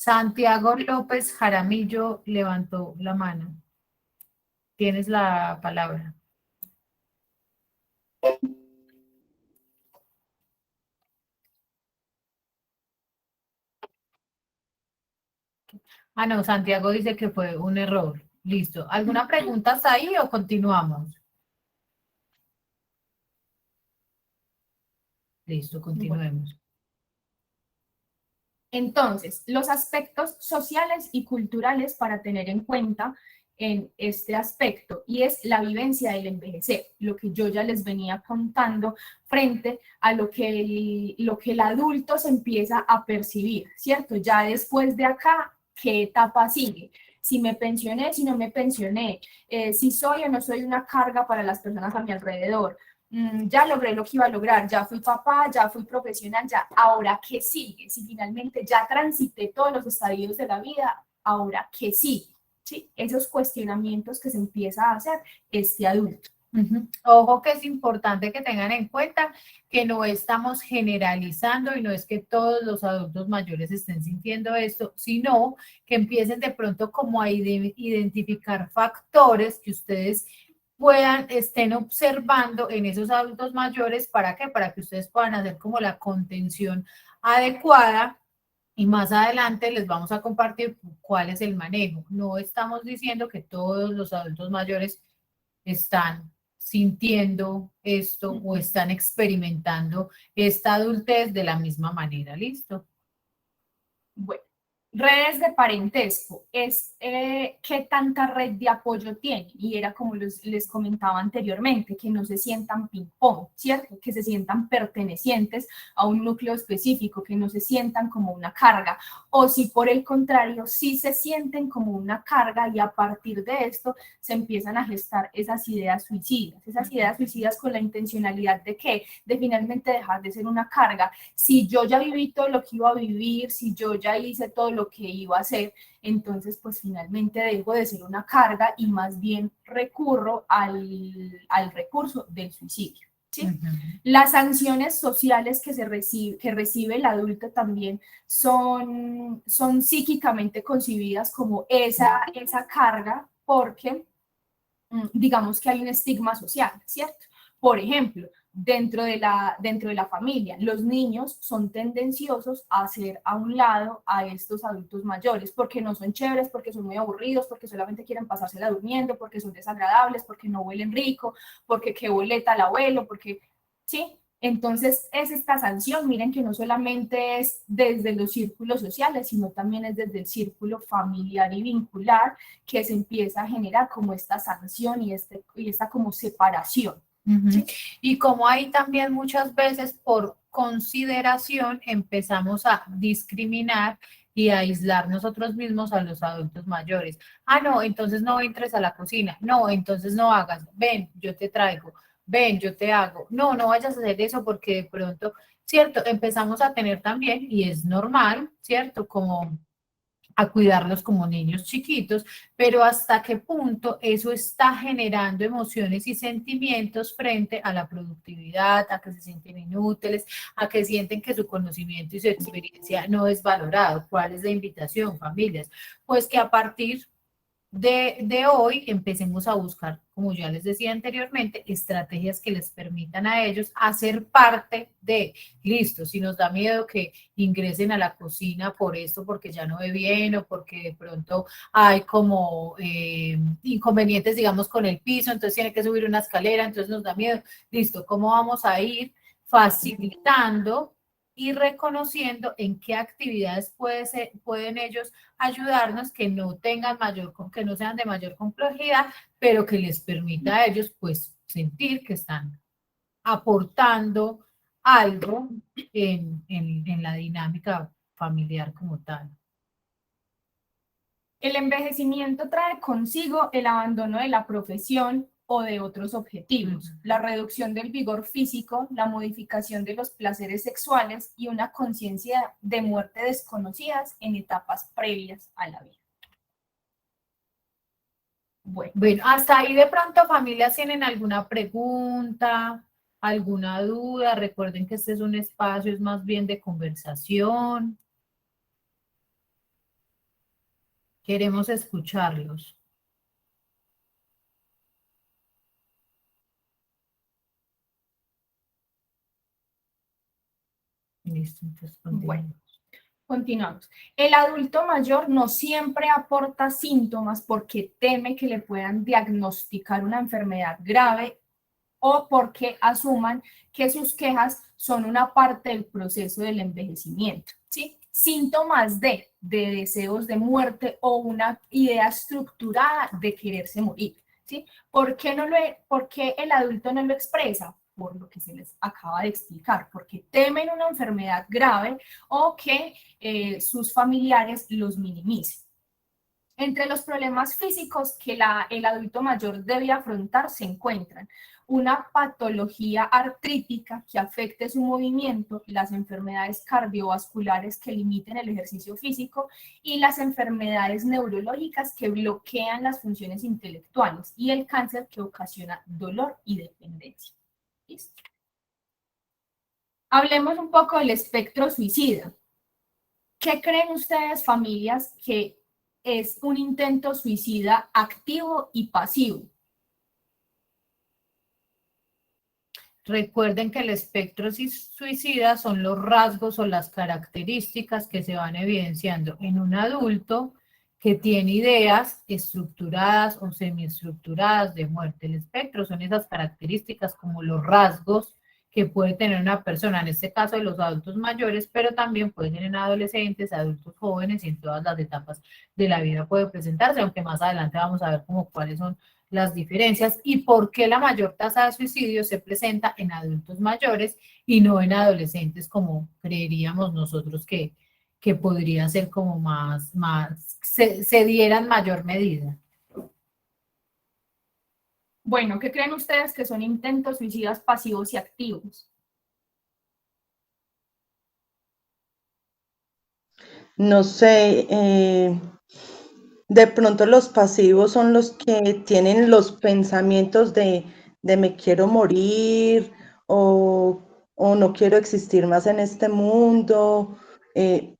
Santiago López Jaramillo levantó la mano. Tienes la palabra. Ah, no, Santiago dice que fue un error. Listo. ¿Alguna pregunta hasta ahí o continuamos? Listo, continuemos. Entonces, los aspectos sociales y culturales para tener en cuenta en este aspecto, y es la vivencia del envejecer, lo que yo ya les venía contando frente a lo que el adulto se empieza a percibir, ¿cierto? Ya después de acá, ¿qué etapa sigue? Si me pensioné, si no me pensioné, si soy o no soy una carga para las personas a mi alrededor, ya logré lo que iba a lograr, ya fui papá, ya fui profesional, ya, ahora qué sigue, si finalmente ya transité todos los estadios de la vida, ahora qué sigue, ¿sí? Esos cuestionamientos que se empieza a hacer este adulto. Ojo que es importante que tengan en cuenta que no estamos generalizando y no es que todos los adultos mayores estén sintiendo esto, sino que empiecen de pronto como a identificar factores que ustedes estén observando en esos adultos mayores. ¿Para qué? Para que ustedes puedan hacer como la contención adecuada y más adelante les vamos a compartir cuál es el manejo. No estamos diciendo que todos los adultos mayores están sintiendo esto o están experimentando esta adultez de la misma manera. ¿Listo? Bueno, redes de parentesco es qué tanta red de apoyo tienen, y era como les comentaba anteriormente, que no se sientan ping-pong, ¿cierto? Que se sientan pertenecientes a un núcleo específico, que no se sientan como una carga, o si por el contrario, sí se sienten como una carga, y a partir de esto se empiezan a gestar esas ideas suicidas con la intencionalidad de que, de finalmente dejar de ser una carga. Si yo ya viví todo lo que iba a vivir, si yo ya hice todo lo que iba a hacer, entonces pues finalmente dejo de ser una carga y más bien recurro al recurso del suicidio. ¿Sí? Las sanciones sociales que recibe el adulto también son psíquicamente concebidas como esa carga, porque digamos que hay un estigma social, ¿cierto? Por ejemplo, dentro de la familia, los niños son tendenciosos a hacer a un lado a estos adultos mayores, porque no son chéveres, porque son muy aburridos, porque solamente quieren pasársela durmiendo, porque son desagradables, porque no huelen rico, porque qué boleta el abuelo, porque, ¿sí? Entonces, es esta sanción, miren que no solamente es desde los círculos sociales, sino también es desde el círculo familiar y vincular, que se empieza a generar como esta sanción y esta como separación. ¿Sí? Y como hay también muchas veces por consideración empezamos a discriminar y a aislar nosotros mismos a los adultos mayores. Ah, no, entonces no entres a la cocina. No, entonces no hagas. Ven, yo te traigo. Ven, yo te hago. No, no vayas a hacer eso porque de pronto, ¿cierto? Empezamos a tener también, y es normal, ¿cierto? Como a cuidarlos como niños chiquitos, pero hasta qué punto eso está generando emociones y sentimientos frente a la productividad, a que se sienten inútiles, a que sienten que su conocimiento y su experiencia no es valorado. ¿Cuál es la invitación, familias? Pues que a partir de hoy empecemos a buscar, como ya les decía anteriormente, estrategias que les permitan a ellos hacer parte de, listo, si nos da miedo que ingresen a la cocina por esto, porque ya no ve bien o porque de pronto hay como inconvenientes, digamos, con el piso, entonces tiene que subir una escalera, entonces nos da miedo, listo, ¿cómo vamos a ir facilitando y reconociendo en qué actividades pueden ellos ayudarnos, que no tengan que no sean de mayor complejidad, pero que les permita a ellos pues sentir que están aportando algo en la dinámica familiar como tal? El envejecimiento trae consigo el abandono de la profesión o de otros objetivos, la reducción del vigor físico, la modificación de los placeres sexuales y una conciencia de muerte desconocidas en etapas previas a la vida. Bueno, hasta ahí de pronto, familias, tienen alguna pregunta, alguna duda. Recuerden que este es un espacio, es más bien de conversación. Queremos escucharlos. Listo, entonces Bueno, continuamos. continuamos. El adulto mayor no siempre aporta síntomas porque teme que le puedan diagnosticar una enfermedad grave o porque asuman que sus quejas son una parte del proceso del envejecimiento, ¿sí? Síntomas de deseos de muerte o una idea estructurada de quererse morir, ¿sí? ¿Por qué el adulto no lo expresa? Por lo que se les acaba de explicar, porque temen una enfermedad grave o que sus familiares los minimicen. Entre los problemas físicos que el adulto mayor debe afrontar se encuentran una patología artrítica que afecte su movimiento, las enfermedades cardiovasculares que limiten el ejercicio físico y las enfermedades neurológicas que bloquean las funciones intelectuales y el cáncer que ocasiona dolor y dependencia. ¿Listo? Hablemos un poco del espectro suicida. ¿Qué creen ustedes, familias, que es un intento suicida activo y pasivo? Recuerden que el espectro suicida son los rasgos o las características que se van evidenciando en un adulto que tiene ideas estructuradas o semiestructuradas de muerte. El espectro son esas características como los rasgos que puede tener una persona, en este caso de los adultos mayores, pero también pueden ser en adolescentes, adultos jóvenes y en todas las etapas de la vida puede presentarse, aunque más adelante vamos a ver como cuáles son las diferencias y por qué la mayor tasa de suicidio se presenta en adultos mayores y no en adolescentes como creeríamos nosotros que podría ser como se diera en mayor medida. Bueno, ¿qué creen ustedes que son intentos suicidas pasivos y activos? No sé, de pronto los pasivos son los que tienen los pensamientos de me quiero morir o no quiero existir más en este mundo,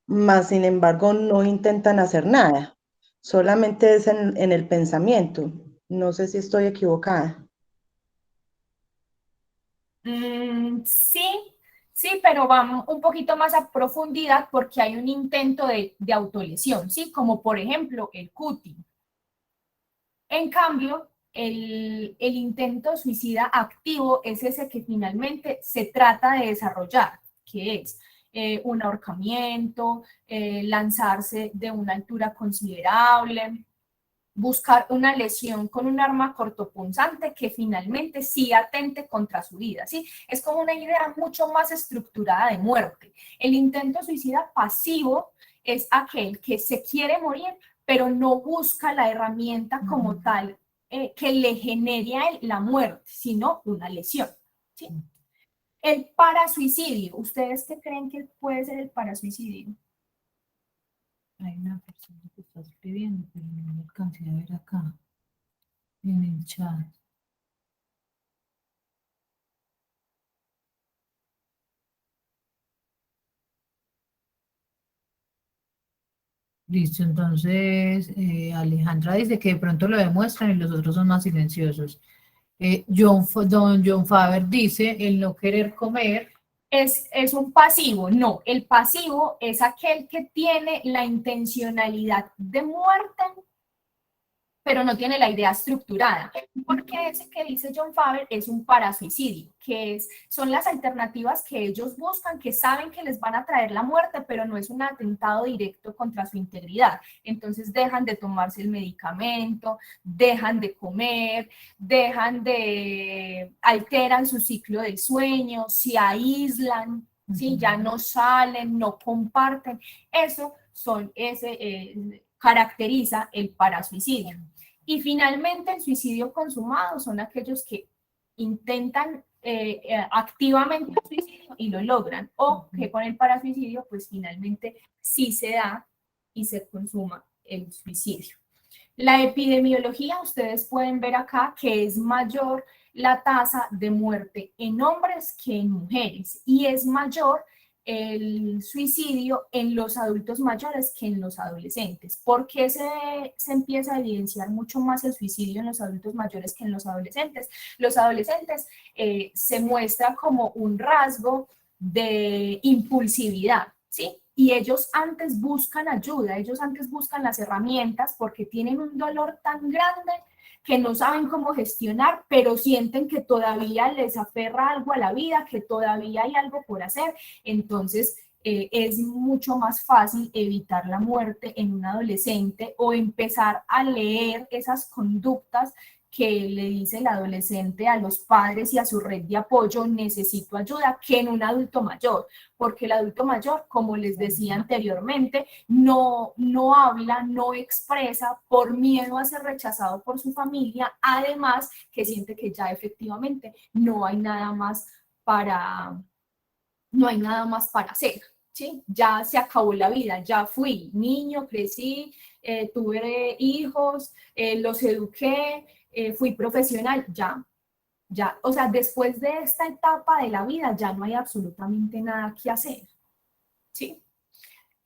más sin embargo no intentan hacer nada, solamente es en el pensamiento. No sé si estoy equivocada. Sí, sí, pero vamos un poquito más a profundidad porque hay un intento de autolesión, ¿sí? Como por ejemplo el cutting. En cambio, el intento suicida activo es ese que finalmente se trata de desarrollar, que es un ahorcamiento, lanzarse de una altura considerable, buscar una lesión con un arma cortopunzante que finalmente sí atente contra su vida, ¿sí? Es como una idea mucho más estructurada de muerte. El intento suicida pasivo es aquel que se quiere morir, pero no busca la herramienta como tal que le genere a él la muerte, sino una lesión, ¿sí? El parasuicidio, ¿ustedes qué creen que puede ser el parasuicidio? Hay una persona que está escribiendo, pero no me alcancé a ver acá en el chat. Listo, entonces Alejandra dice que de pronto lo demuestran y los otros son más silenciosos. Don John Faber dice el no querer comer. Es un pasivo, no, el pasivo es aquel que tiene la intencionalidad de muerte, pero no tiene la idea estructurada. Porque ese que dice John Faber es un parasuicidio, son las alternativas que ellos buscan, que saben que les van a traer la muerte, pero no es un atentado directo contra su integridad. Entonces dejan de tomarse el medicamento, dejan de comer, alteran su ciclo de sueño, se aíslan, ¿sí? Ya no salen, no comparten. Eso caracteriza el parasuicidio. Y finalmente el suicidio consumado son aquellos que intentan activamente el suicidio y lo logran, o que con el parasuicidio pues finalmente sí se da y se consuma el suicidio. La epidemiología, ustedes pueden ver acá que es mayor la tasa de muerte en hombres que en mujeres y es mayor el suicidio en los adultos mayores que en los adolescentes. ¿Por qué se empieza a evidenciar mucho más el suicidio en los adultos mayores que en los adolescentes? Los adolescentes se muestra como un rasgo de impulsividad, ¿sí? Y ellos antes buscan ayuda, ellos antes buscan las herramientas porque tienen un dolor tan grande que no saben cómo gestionar, pero sienten que todavía les aferra algo a la vida, que todavía hay algo por hacer. Entonces, es mucho más fácil evitar la muerte en un adolescente o empezar a leer esas conductas que le dice el adolescente a los padres y a su red de apoyo, necesito ayuda, que en un adulto mayor, porque el adulto mayor, como les decía anteriormente, no habla, no expresa por miedo a ser rechazado por su familia, además que siente que ya efectivamente no hay nada más para hacer, ¿sí? Ya se acabó la vida, ya fui niño, crecí, tuve hijos, los eduqué, fui profesional, ya, o sea, después de esta etapa de la vida ya no hay absolutamente nada que hacer, ¿sí?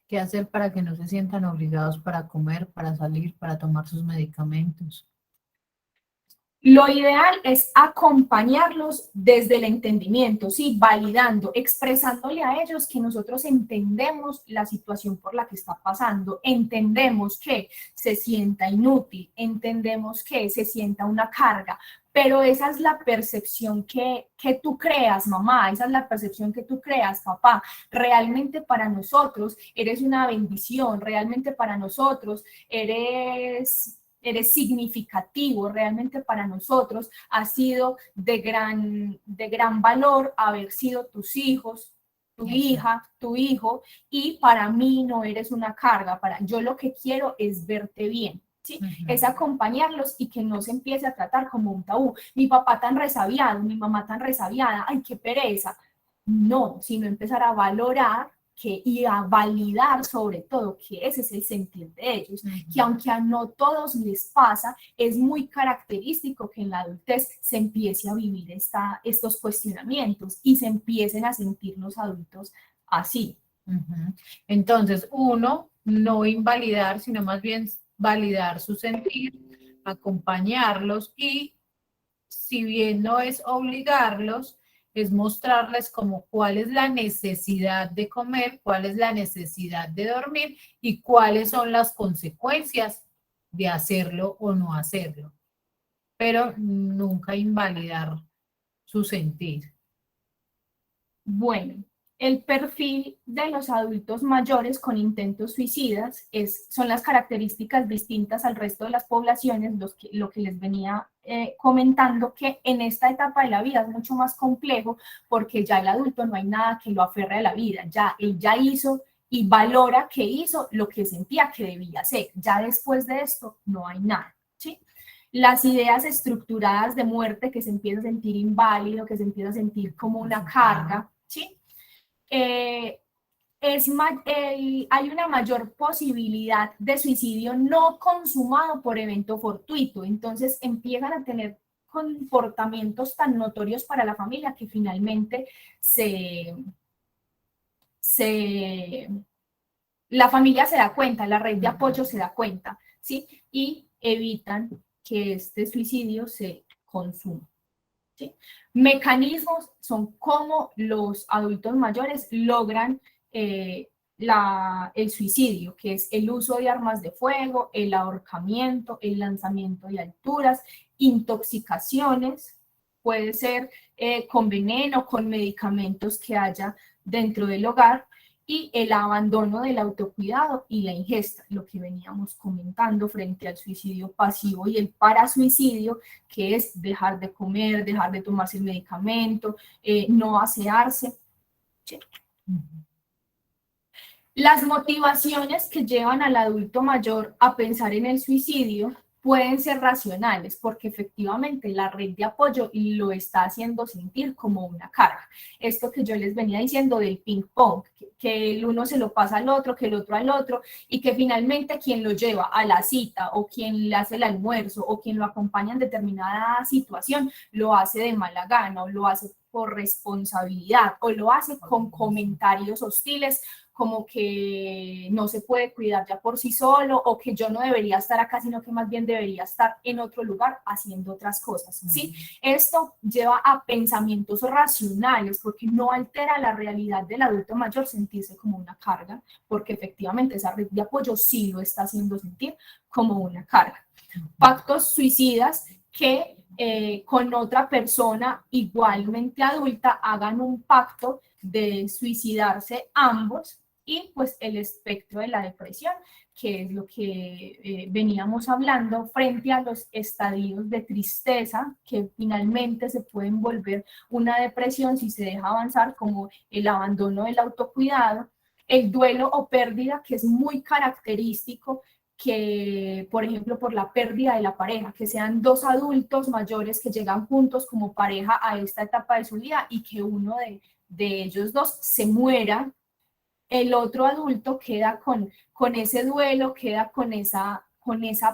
¿Qué hacer para que no se sientan obligados para comer, para salir, para tomar sus medicamentos? Lo ideal es acompañarlos desde el entendimiento, ¿sí? Validando, expresándole a ellos que nosotros entendemos la situación por la que está pasando, entendemos que se sienta inútil, entendemos que se sienta una carga, pero esa es la percepción que tú creas, mamá, esa es la percepción que tú creas, papá. Realmente para nosotros eres una bendición, realmente para nosotros eres significativo, realmente para nosotros ha sido de gran valor haber sido tus hijos, tu hija, tu hijo, y para mí no eres una carga, yo lo que quiero es verte bien, ¿sí? Es acompañarlos y que no se empiece a tratar como un tabú. Mi papá tan resabiado, mi mamá tan resabiada, ay, qué pereza. No, sino empezar a valorar y a validar sobre todo que ese es el sentir de ellos, que aunque a no todos les pasa, es muy característico que en la adultez se empiece a vivir estos cuestionamientos y se empiecen a sentir los adultos así. Entonces, uno, no invalidar, sino más bien validar su sentir, acompañarlos y, si bien no es obligarlos, es mostrarles como cuál es la necesidad de comer, cuál es la necesidad de dormir y cuáles son las consecuencias de hacerlo o no hacerlo. Pero nunca invalidar su sentir. Bueno, el perfil de los adultos mayores con intentos suicidas son las características distintas al resto de las poblaciones, lo que les venía comentando, que en esta etapa de la vida es mucho más complejo porque ya el adulto no hay nada que lo aferre a la vida, él ya hizo y valora que hizo lo que sentía que debía hacer, ya después de esto no hay nada, ¿sí? Las ideas estructuradas de muerte, que se empieza a sentir inválido, que se empieza a sentir como una carga, ¿sí? Hay una mayor posibilidad de suicidio no consumado por evento fortuito, entonces empiezan a tener comportamientos tan notorios para la familia que finalmente la familia se da cuenta, la red de apoyo se da cuenta, ¿sí? Y evitan que este suicidio se consuma, ¿sí? Mecanismos son cómo los adultos mayores logran el suicidio, que es el uso de armas de fuego, el ahorcamiento, el lanzamiento de alturas, intoxicaciones, puede ser con veneno, con medicamentos que haya dentro del hogar, y el abandono del autocuidado y la ingesta, lo que veníamos comentando frente al suicidio pasivo y el parasuicidio, que es dejar de comer, dejar de tomarse el medicamento, no asearse. ¿Sí? Las motivaciones que llevan al adulto mayor a pensar en el suicidio pueden ser racionales, porque efectivamente la red de apoyo lo está haciendo sentir como una carga. Esto que yo les venía diciendo del ping pong, que el uno se lo pasa al otro, que el otro al otro, y que finalmente quien lo lleva a la cita o quien le hace el almuerzo o quien lo acompaña en determinada situación, lo hace de mala gana o lo hace corresponsabilidad o lo hace con comentarios hostiles como que no se puede cuidar ya por sí solo o que yo no debería estar acá, sino que más bien debería estar en otro lugar haciendo otras cosas, ¿sí? Esto lleva a pensamientos racionales porque no altera la realidad del adulto mayor sentirse como una carga, porque efectivamente esa red de apoyo sí lo está haciendo sentir como una carga. Pactos suicidas que con otra persona igualmente adulta hagan un pacto de suicidarse ambos y pues el espectro de la depresión, que es lo que veníamos hablando frente a los estadios de tristeza que finalmente se pueden volver una depresión si se deja avanzar, como el abandono del autocuidado, el duelo o pérdida, que es muy característico que, por ejemplo, por la pérdida de la pareja, que sean dos adultos mayores que llegan juntos como pareja a esta etapa de su vida y que uno de ellos dos se muera, el otro adulto queda con ese duelo, queda con esa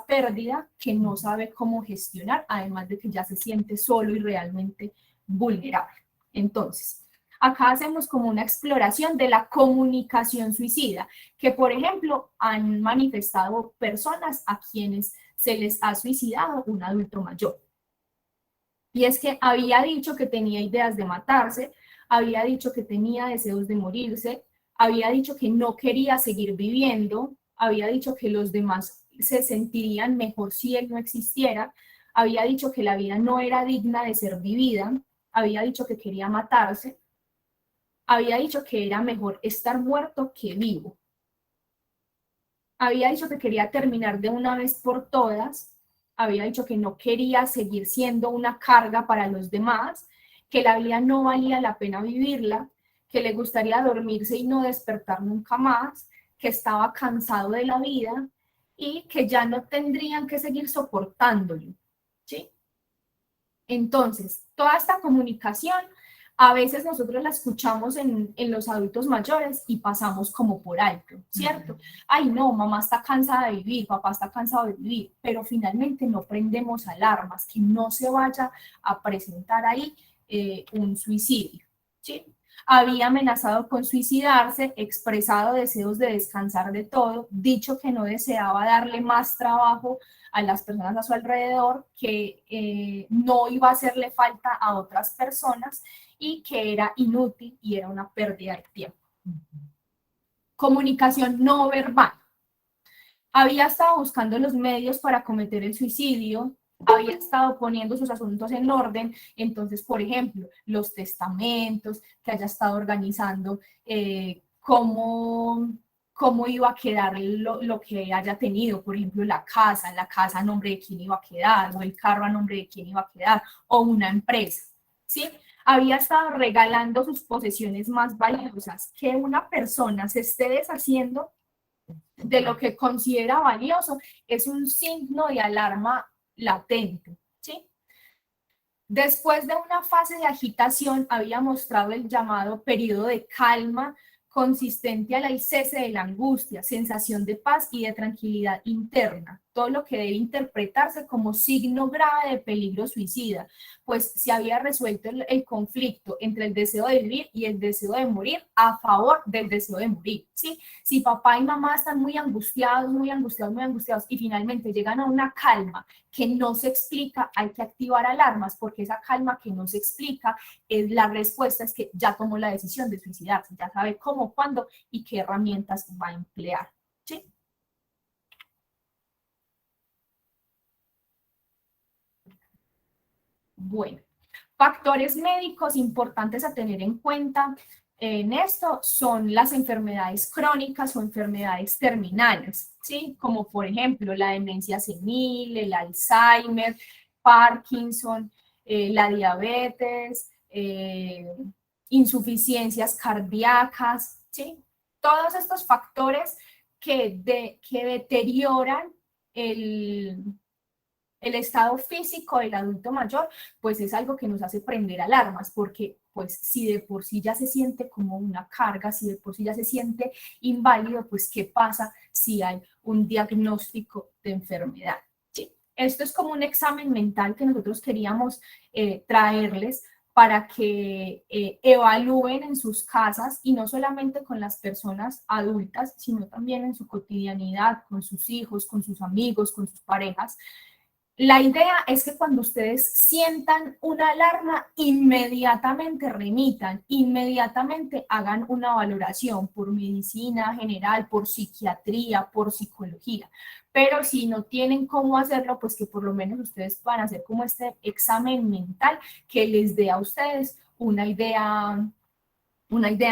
pérdida que no sabe cómo gestionar, además de que ya se siente solo y realmente vulnerable. Entonces, acá hacemos como una exploración de la comunicación suicida, que por ejemplo han manifestado personas a quienes se les ha suicidado un adulto mayor. Y es que había dicho que tenía ideas de matarse, había dicho que tenía deseos de morirse, había dicho que no quería seguir viviendo, había dicho que los demás se sentirían mejor si él no existiera, había dicho que la vida no era digna de ser vivida, había dicho que quería matarse, había dicho que era mejor estar muerto que vivo, había dicho que quería terminar de una vez por todas, había dicho que no quería seguir siendo una carga para los demás, que la vida no valía la pena vivirla, que le gustaría dormirse y no despertar nunca más, que estaba cansado de la vida y que ya no tendrían que seguir soportándolo, ¿sí? Entonces, toda esta comunicación a veces nosotros la escuchamos en los adultos mayores y pasamos como por alto, ¿cierto? Ay, no, mamá está cansada de vivir, papá está cansado de vivir, pero finalmente no prendemos alarmas, que no se vaya a presentar ahí un suicidio, ¿sí? Había amenazado con suicidarse, expresado deseos de descansar de todo, dicho que no deseaba darle más trabajo a las personas a su alrededor, que no iba a hacerle falta a otras personas y que era inútil y era una pérdida de tiempo. Comunicación no verbal. Había estado buscando los medios para cometer el suicidio, había estado poniendo sus asuntos en orden, entonces, por ejemplo, los testamentos, que haya estado organizando cómo iba a quedar lo que haya tenido, por ejemplo, la casa a nombre de quién iba a quedar, o el carro a nombre de quién iba a quedar, o una empresa, ¿sí? Había estado regalando sus posesiones más valiosas. Que una persona se esté deshaciendo de lo que considera valioso es un signo de alarma latente, ¿sí? Después de una fase de agitación, había mostrado el llamado periodo de calma, consistente al cese de la angustia, sensación de paz y de tranquilidad interna, todo lo que debe interpretarse como signo grave de peligro suicida, pues se había resuelto el conflicto entre el deseo de vivir y el deseo de morir a favor del deseo de morir, ¿sí? Si papá y mamá están muy angustiados, y finalmente llegan a una calma que no se explica, hay que activar alarmas, porque esa calma que no se explica, la respuesta es que ya tomó la decisión de suicidarse, ya sabe cómo, cuándo y qué herramientas va a emplear, ¿sí? Bueno, factores médicos importantes a tener en cuenta en esto son las enfermedades crónicas o enfermedades terminales, ¿sí? Como por ejemplo la demencia senil, el Alzheimer, Parkinson, la diabetes, insuficiencias cardíacas, ¿sí? Todos estos factores que deterioran el estado físico del adulto mayor, pues es algo que nos hace prender alarmas, porque pues si de por sí ya se siente como una carga, si de por sí ya se siente inválido, pues ¿qué pasa si hay un diagnóstico de enfermedad? ¿Sí? Esto es como un examen mental que nosotros queríamos traerles para que evalúen en sus casas y no solamente con las personas adultas, sino también en su cotidianidad, con sus hijos, con sus amigos, con sus parejas. La idea es que cuando ustedes sientan una alarma, inmediatamente remitan, inmediatamente hagan una valoración por medicina general, por psiquiatría, por psicología. Pero si no tienen cómo hacerlo, pues que por lo menos ustedes van a hacer como este examen mental que les dé a ustedes una idea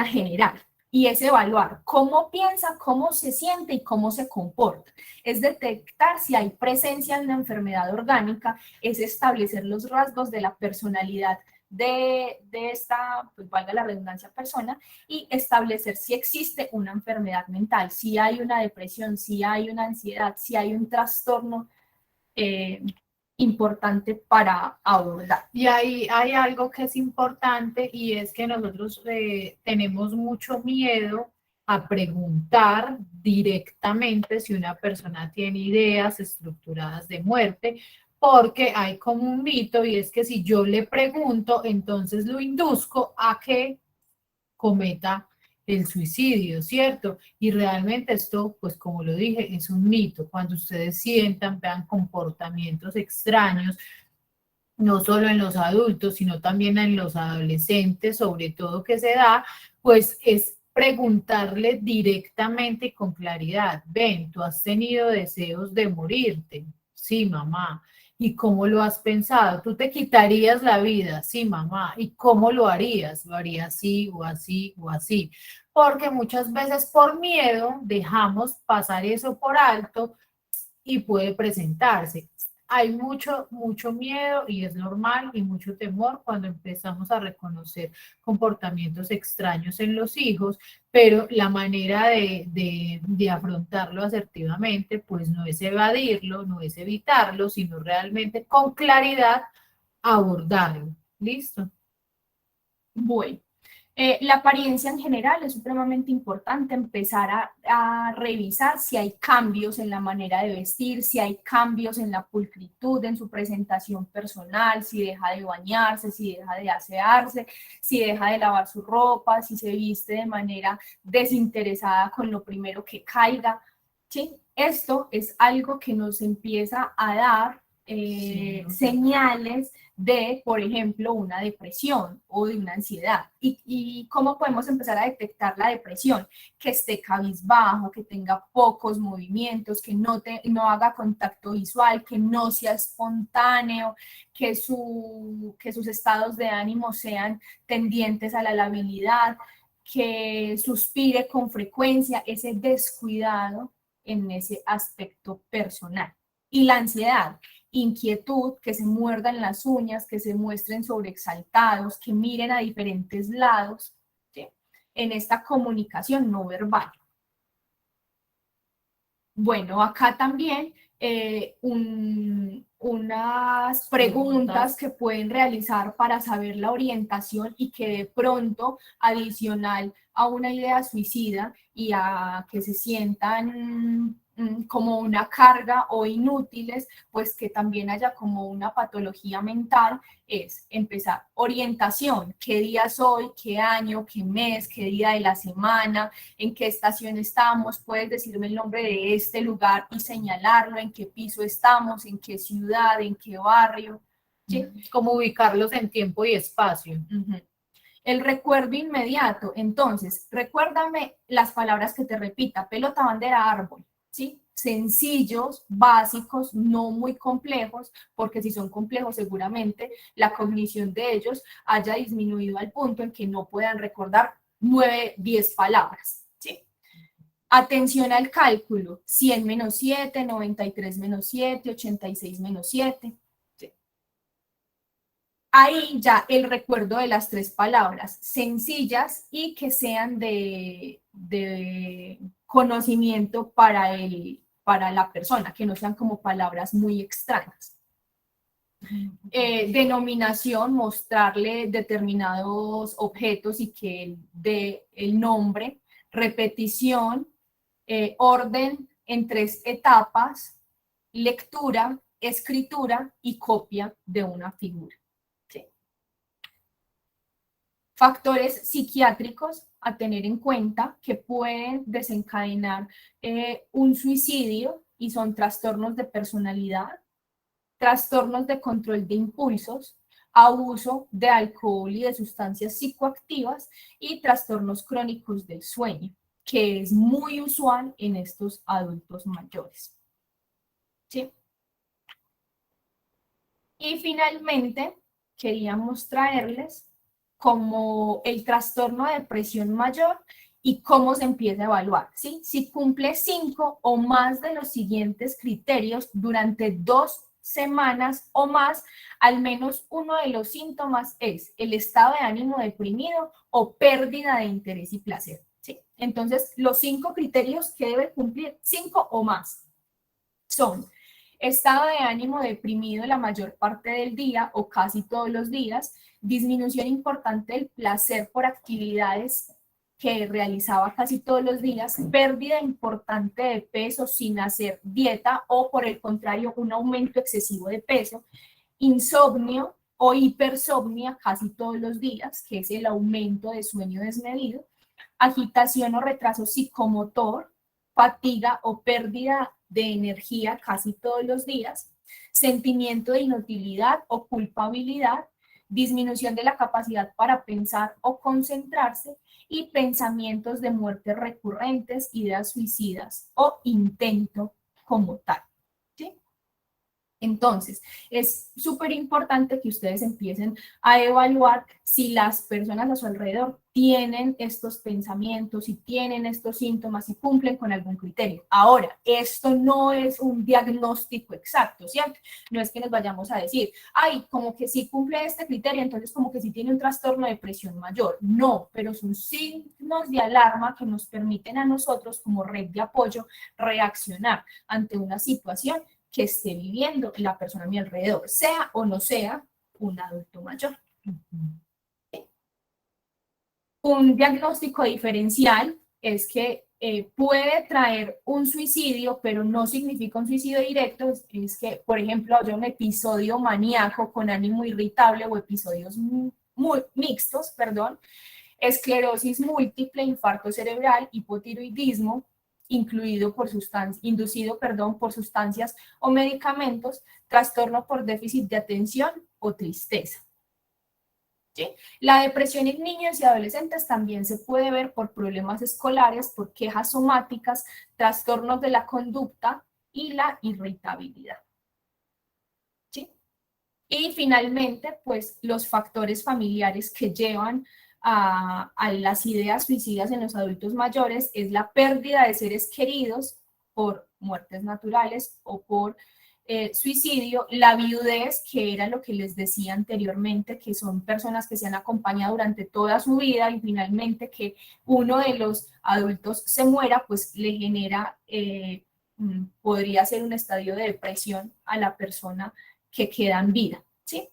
general. Y es evaluar cómo piensa, cómo se siente y cómo se comporta. Es detectar si hay presencia de una enfermedad orgánica, es establecer los rasgos de la personalidad de esta, pues valga la redundancia, persona, y establecer si existe una enfermedad mental, si hay una depresión, si hay una ansiedad, si hay un trastorno importante para abordar. Y ahí hay algo que es importante y es que nosotros tenemos mucho miedo a preguntar directamente si una persona tiene ideas estructuradas de muerte, porque hay como un mito y es que si yo le pregunto, entonces lo induzco a que cometa el suicidio, ¿cierto? Y realmente esto, pues como lo dije, es un mito. Cuando ustedes sientan, vean comportamientos extraños, no solo en los adultos, sino también en los adolescentes, sobre todo que se da, pues es preguntarle directamente y con claridad, ven, ¿tú has tenido deseos de morirte? Sí, mamá. ¿Y cómo lo has pensado? ¿Tú te quitarías la vida? Sí, mamá. ¿Y cómo lo harías? ¿Lo harías así o así o así? Porque muchas veces por miedo dejamos pasar eso por alto y puede presentarse. Hay mucho miedo y es normal y mucho temor cuando empezamos a reconocer comportamientos extraños en los hijos, pero la manera de afrontarlo asertivamente, pues no es evadirlo, no es evitarlo, sino realmente con claridad abordarlo. ¿Listo? Bueno, la apariencia en general es supremamente importante, empezar a revisar si hay cambios en la manera de vestir, si hay cambios en la pulcritud, en su presentación personal, si deja de bañarse, si deja de asearse, si deja de lavar su ropa, si se viste de manera desinteresada con lo primero que caiga. ¿Sí? Esto es algo que nos empieza a dar señales de, por ejemplo, una depresión o de una ansiedad. ¿Y cómo podemos empezar a detectar la depresión? Que esté cabizbajo, que tenga pocos movimientos, que no haga contacto visual, que no sea espontáneo, que sus estados de ánimo sean tendientes a la labilidad, que suspire con frecuencia, ese descuidado en ese aspecto personal. Y la ansiedad, inquietud, que se muerdan las uñas, que se muestren sobreexaltados, que miren a diferentes lados, ¿sí? En esta comunicación no verbal. Bueno, acá también unas preguntas que pueden realizar para saber la orientación y que de pronto, adicional a una idea suicida y a que se sientan como una carga o inútiles, pues que también haya como una patología mental, es empezar orientación, qué día soy, qué año, qué mes, qué día de la semana, en qué estación estamos, puedes decirme el nombre de este lugar y señalarlo, en qué piso estamos, en qué ciudad, en qué barrio. ¿Sí? Como ubicarlos en tiempo y espacio. El recuerdo inmediato, entonces, recuérdame las palabras que te repita, pelota, bandera, árbol, ¿sí? Sencillos, básicos, no muy complejos, porque si son complejos seguramente la cognición de ellos haya disminuido al punto en que no puedan recordar 9, 10 palabras, ¿sí? Atención al cálculo, 100 menos 7, 93 menos 7, 86 menos 7. ¿Sí? Ahí ya el recuerdo de las 3 palabras, sencillas y que sean de conocimiento para la persona, que no sean como palabras muy extrañas. Denominación, mostrarle determinados objetos y que él dé el nombre. Repetición, orden en 3 etapas, lectura, escritura y copia de una figura. ¿Sí? Factores psiquiátricos a tener en cuenta que pueden desencadenar un suicidio y son trastornos de personalidad, trastornos de control de impulsos, abuso de alcohol y de sustancias psicoactivas y trastornos crónicos del sueño, que es muy usual en estos adultos mayores. ¿Sí? Y finalmente, queríamos traerles como el trastorno de depresión mayor y cómo se empieza a evaluar, ¿sí? Si cumple 5 o más de los siguientes criterios durante 2 semanas o más, al menos uno de los síntomas es el estado de ánimo deprimido o pérdida de interés y placer, ¿sí? Entonces, los 5 criterios que debe cumplir, 5 o más, son estado de ánimo deprimido la mayor parte del día o casi todos los días, disminución importante del placer por actividades que realizaba casi todos los días, pérdida importante de peso sin hacer dieta o por el contrario un aumento excesivo de peso, insomnio o hipersomnia casi todos los días, que es el aumento de sueño desmedido, agitación o retraso psicomotor, fatiga o pérdida de energía casi todos los días, sentimiento de inutilidad o culpabilidad, disminución de la capacidad para pensar o concentrarse y pensamientos de muerte recurrentes, ideas suicidas o intento como tal. ¿Sí? Entonces, es súper importante que ustedes empiecen a evaluar si las personas a su alrededor tienen estos pensamientos, si tienen estos síntomas, si cumplen con algún criterio. Ahora, esto no es un diagnóstico exacto, ¿cierto? No es que nos vayamos a decir, ay, como que sí cumple este criterio, entonces como que sí tiene un trastorno de depresión mayor. No, pero son signos de alarma que nos permiten a nosotros como red de apoyo reaccionar ante una situación que esté viviendo la persona a mi alrededor, sea o no sea un adulto mayor. Un diagnóstico diferencial es que puede traer un suicidio, pero no significa un suicidio directo, es que, por ejemplo, haya un episodio maníaco con ánimo irritable o episodios mixtos, esclerosis múltiple, infarto cerebral, hipotiroidismo, inducido por sustancias o medicamentos, trastorno por déficit de atención o tristeza. ¿Sí? La depresión en niños y adolescentes también se puede ver por problemas escolares, por quejas somáticas, trastornos de la conducta y la irritabilidad. ¿Sí? Y finalmente, pues los factores familiares que llevan a las ideas suicidas en los adultos mayores es la pérdida de seres queridos por muertes naturales o por suicidio, la viudez, que era lo que les decía anteriormente, que son personas que se han acompañado durante toda su vida y finalmente que uno de los adultos se muera, pues le genera, podría ser un estadio de depresión a la persona que queda en vida, ¿sí?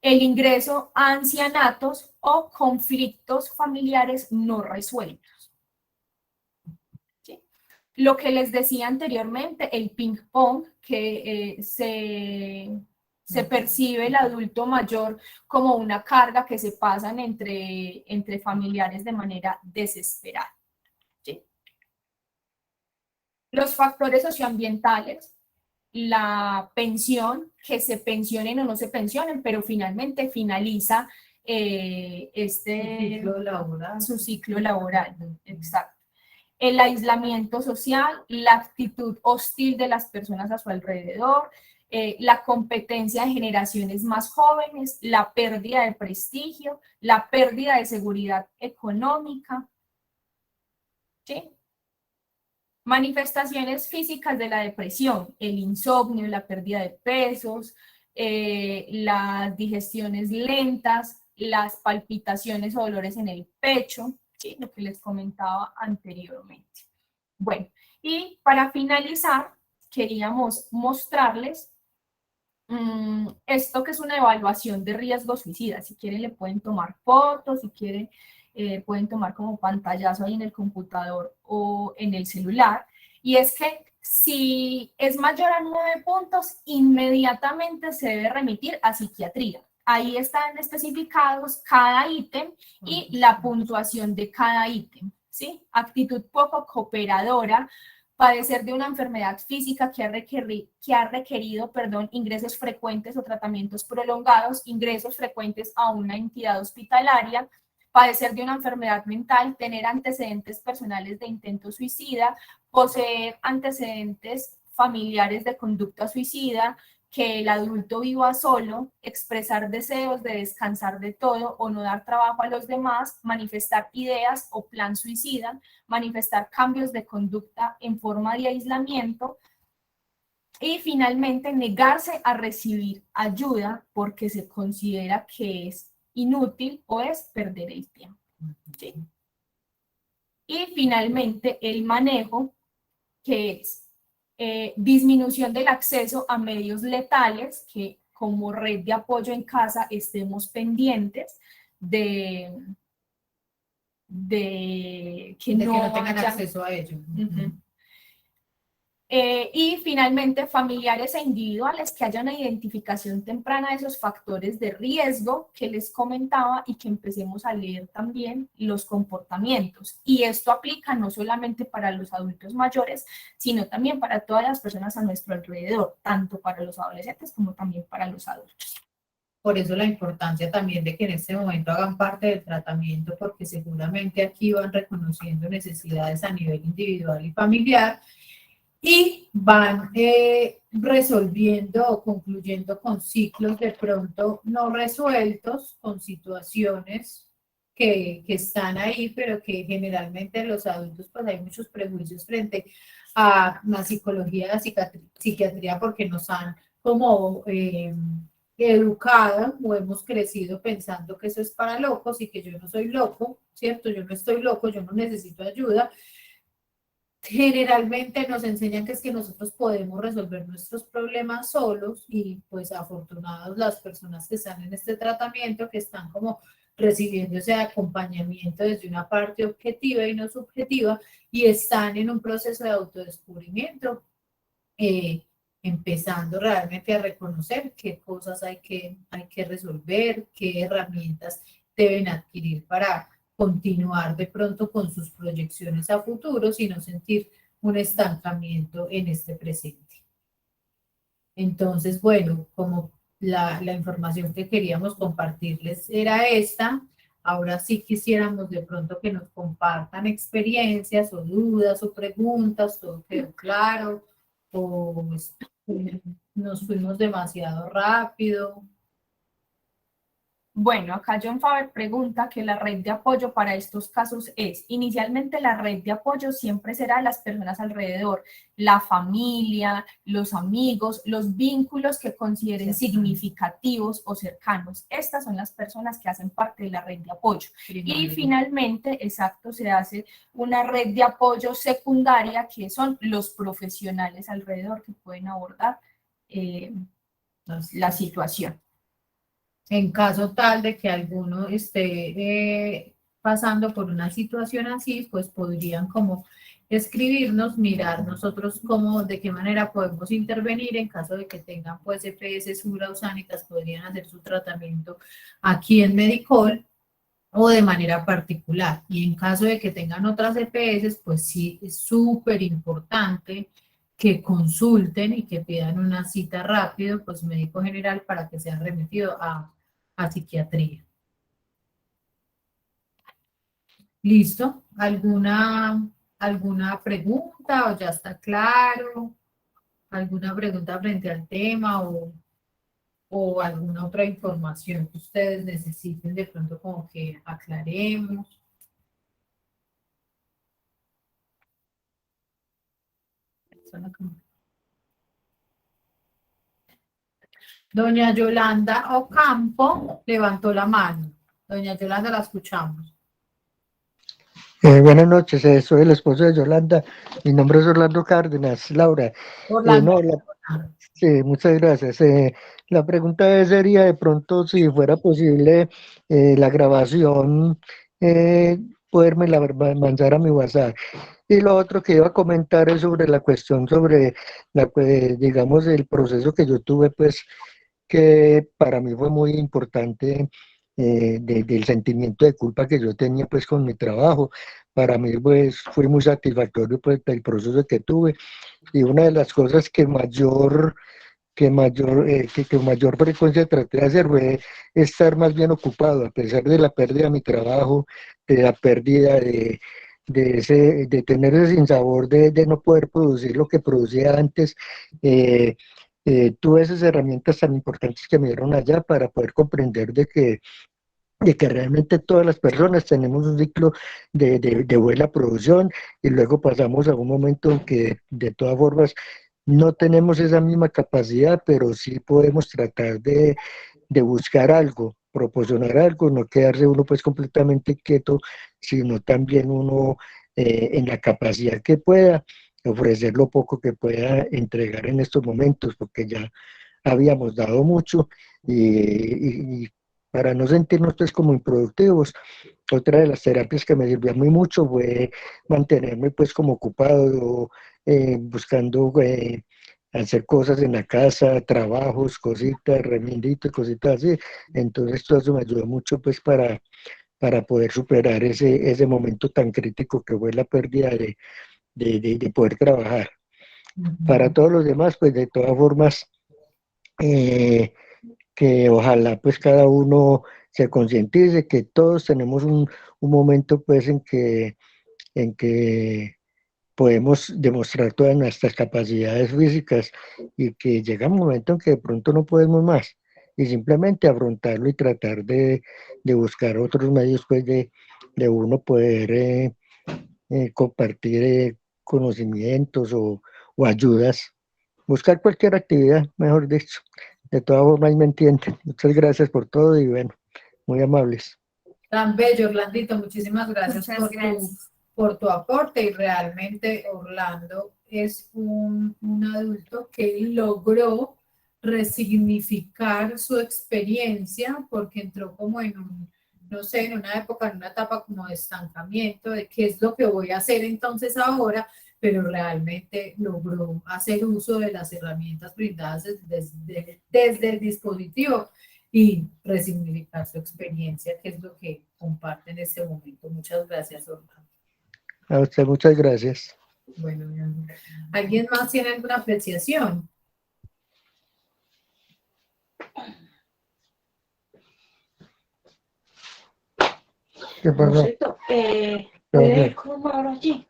El ingreso a ancianatos o conflictos familiares no resueltos. ¿Sí? Lo que les decía anteriormente, el ping-pong, que se percibe el adulto mayor como una carga que se pasan entre familiares de manera desesperada. ¿Sí? Los factores socioambientales, la pensión, que se pensionen o no se pensionen, pero finalmente finaliza su ciclo laboral. Exacto. El aislamiento social, la actitud hostil de las personas a su alrededor, la competencia de generaciones más jóvenes, la pérdida de prestigio, la pérdida de seguridad económica. ¿Sí? Manifestaciones físicas de la depresión, el insomnio, la pérdida de pesos, las digestiones lentas, las palpitaciones o dolores en el pecho, ¿sí? Lo que les comentaba anteriormente. Bueno, y para finalizar, queríamos mostrarles esto que es una evaluación de riesgo suicida. Si quieren le pueden tomar fotos, si quieren pueden tomar como pantallazo ahí en el computador o en el celular. Y es que si es mayor a 9 puntos, inmediatamente se debe remitir a psiquiatría. Ahí están especificados cada ítem y la puntuación de cada ítem, ¿sí? Actitud poco cooperadora, padecer de una enfermedad física que ha requerido, ingresos frecuentes o tratamientos prolongados, ingresos frecuentes a una entidad hospitalaria, padecer de una enfermedad mental, tener antecedentes personales de intento suicida, poseer antecedentes familiares de conducta suicida, que el adulto viva solo, expresar deseos de descansar de todo o no dar trabajo a los demás, manifestar ideas o plan suicida, manifestar cambios de conducta en forma de aislamiento y finalmente negarse a recibir ayuda porque se considera que es inútil o es perder el tiempo. ¿Sí? Y finalmente el manejo, que es disminución del acceso a medios letales, que como red de apoyo en casa estemos pendientes de que de no que no tengan haya, acceso a ello. Y finalmente, familiares e individuales, que haya una identificación temprana de esos factores de riesgo que les comentaba y que empecemos a leer también los comportamientos. Y esto aplica no solamente para los adultos mayores, sino también para todas las personas a nuestro alrededor, tanto para los adolescentes como también para los adultos. Por eso la importancia también de que en este momento hagan parte del tratamiento, porque seguramente aquí van reconociendo necesidades a nivel individual y familiar, y van resolviendo o concluyendo con ciclos de pronto no resueltos, con situaciones que están ahí, pero que generalmente los adultos pues hay muchos prejuicios frente a la psicología, la psiquiatría, porque nos han como educado o hemos crecido pensando que eso es para locos y que yo no soy loco, ¿cierto? Yo no estoy loco, yo no necesito ayuda. Generalmente nos enseñan que es que nosotros podemos resolver nuestros problemas solos y pues afortunados las personas que están en este tratamiento, que están como recibiendo ese acompañamiento desde una parte objetiva y no subjetiva y están en un proceso de autodescubrimiento, empezando realmente a reconocer qué cosas hay que resolver, qué herramientas deben adquirir para continuar de pronto con sus proyecciones a futuro, sino sentir un estancamiento en este presente. Entonces, bueno, como la información que queríamos compartirles era esta, ahora sí quisiéramos de pronto que nos compartan experiencias o dudas o preguntas, todo quedó claro, o nos fuimos demasiado rápido. Bueno, acá John Faber pregunta que la red de apoyo para estos casos es, inicialmente la red de apoyo siempre será las personas alrededor, la familia, los amigos, los vínculos que consideren significativos o cercanos. Estas son las personas que hacen parte de la red de apoyo. Y finalmente, exacto, se hace una red de apoyo secundaria, que son los profesionales alrededor que pueden abordar la situación. En caso tal de que alguno esté pasando por una situación así, pues podrían como escribirnos, mirar nosotros cómo, de qué manera podemos intervenir en caso de que tengan pues EPS, SURA o SANITAS, podrían hacer su tratamiento aquí en Medicol o de manera particular. Y en caso de que tengan otras EPS, pues sí es súper importante que consulten y que pidan una cita rápido, pues médico general, para que sean remitidos a psiquiatría. ¿Listo? ¿Alguna pregunta o ya está claro? ¿Alguna pregunta frente al tema o alguna otra información que ustedes necesiten de pronto como que aclaremos? Doña Yolanda Ocampo levantó la mano. Doña Yolanda, la escuchamos. Buenas noches, soy el esposo de Yolanda. Mi nombre es Orlando Cárdenas. Laura. Orlando. Sí, muchas gracias. La pregunta sería de pronto si fuera posible la grabación, poderme la mandar a mi WhatsApp. Y lo otro que iba a comentar es sobre la cuestión sobre, digamos, el proceso que yo tuve, pues, que para mí fue muy importante, del sentimiento de culpa que yo tenía pues con mi trabajo. Para mí pues fue muy satisfactorio pues el proceso que tuve, y una de las cosas que con mayor frecuencia traté de hacer fue estar más bien ocupado, a pesar de la pérdida de mi trabajo, de la pérdida de tener ese sinsabor de no poder producir lo que producía antes. eh, Tuve esas herramientas tan importantes que me dieron allá para poder comprender de que realmente todas las personas tenemos un ciclo de buena producción, y luego pasamos a un momento en que de todas formas no tenemos esa misma capacidad, pero sí podemos tratar de buscar algo, proporcionar algo, no quedarse uno pues completamente quieto, sino también uno, en la capacidad que pueda, ofrecer lo poco que pueda entregar en estos momentos, porque ya habíamos dado mucho, y para no sentirnos pues como improductivos. Otra de las terapias que me sirvió a mí mucho fue mantenerme pues como ocupado, buscando, hacer cosas en la casa, trabajos, cositas, remienditos, cositas así. Entonces todo eso me ayudó mucho pues para poder superar ese momento tan crítico que fue la pérdida de poder trabajar. Para Ujú. todos los demás, pues de todas formas, eh, que ojalá pues cada uno se concientice que todos tenemos un momento pues en que podemos demostrar todas nuestras capacidades físicas, y que llega un momento en que de pronto no podemos más, y simplemente afrontarlo y tratar de buscar otros medios pues de uno poder, compartir, conocimientos o ayudas, buscar cualquier actividad, mejor dicho. De todas formas, ahí me entienden. Muchas gracias por todo y bueno, muy amables. Tan bello, Orlandito, muchísimas gracias Muchas gracias. por tu aporte y realmente Orlando es un adulto que logró resignificar su experiencia porque entró como en un, no sé, en una época, en una etapa como de estancamiento, de qué es lo que voy a hacer entonces ahora, pero realmente logró hacer uso de las herramientas brindadas desde el dispositivo y resignificar su experiencia, que es lo que comparte en este momento. Muchas gracias, Orlando. A usted muchas gracias. Bueno, mi amor. ¿Alguien más tiene alguna apreciación? ¿Qué pasó? Josito, ¿puedes ir con Mauro allí?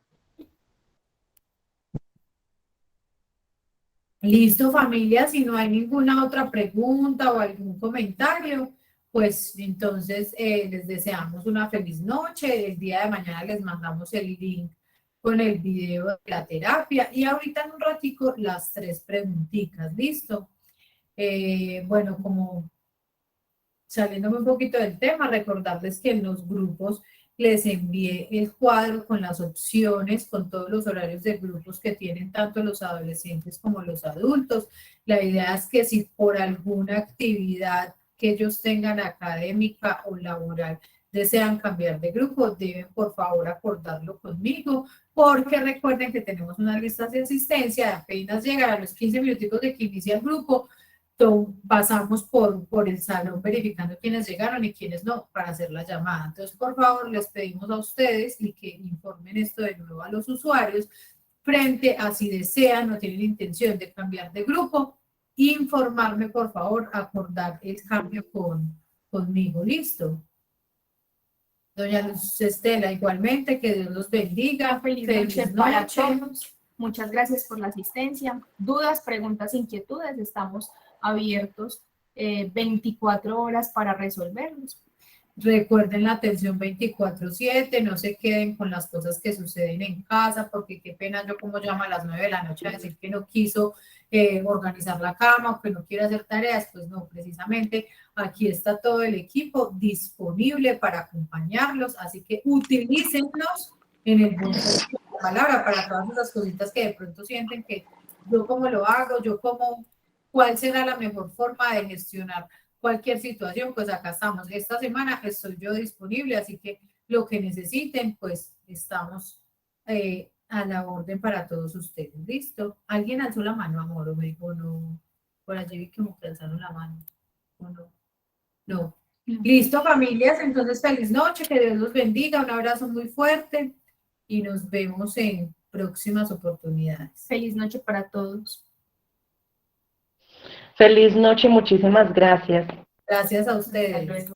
Listo, familia, si no hay ninguna otra pregunta o algún comentario, pues entonces les deseamos una feliz noche. El día de mañana les mandamos el link con el video de la terapia y ahorita en un ratico las 3 preguntitas, ¿listo? Bueno, como saliéndome un poquito del tema, recordarles que en los grupos les envié el cuadro con las opciones, con todos los horarios de grupos que tienen tanto los adolescentes como los adultos. La idea es que si por alguna actividad que ellos tengan académica o laboral desean cambiar de grupo, deben por favor acordarlo conmigo, porque recuerden que tenemos una lista de asistencia, apenas llegar a los 15 minutos de que inicia el grupo, pasamos por el salón verificando quiénes llegaron y quiénes no para hacer la llamada. Entonces, por favor, les pedimos a ustedes y que informen esto de nuevo a los usuarios frente a si desean o tienen intención de cambiar de grupo, informarme, por favor, acordar el cambio conmigo. ¿Listo? Doña Luz Estela, igualmente, que Dios los bendiga. Feliz noche para todos. Muchas gracias por la asistencia. Dudas, preguntas, inquietudes, estamos abiertos 24 horas para resolverlos. Recuerden la atención 24/7, no se queden con las cosas que suceden en casa, porque qué pena yo como llamo a las 9 de la noche a decir que no quiso organizar la cama o que no quiere hacer tareas, pues no, precisamente aquí está todo el equipo disponible para acompañarlos, así que utilícenlos en el buen sentido de la palabra para todas esas cositas que de pronto sienten que yo cómo lo hago, yo cómo, cuál será la mejor forma de gestionar cualquier situación, pues acá estamos. Esta semana estoy yo disponible, así que lo que necesiten, pues estamos a la orden para todos ustedes. ¿Listo? ¿Alguien alzó la mano, amor? O me dijo no. Por allí vi que como que alzaron la mano. ¿O no? No. Listo, familias. Entonces, feliz noche. Que Dios los bendiga. Un abrazo muy fuerte. Y nos vemos en próximas oportunidades. Feliz noche para todos. Feliz noche, muchísimas gracias. Gracias a Hasta ustedes. luego.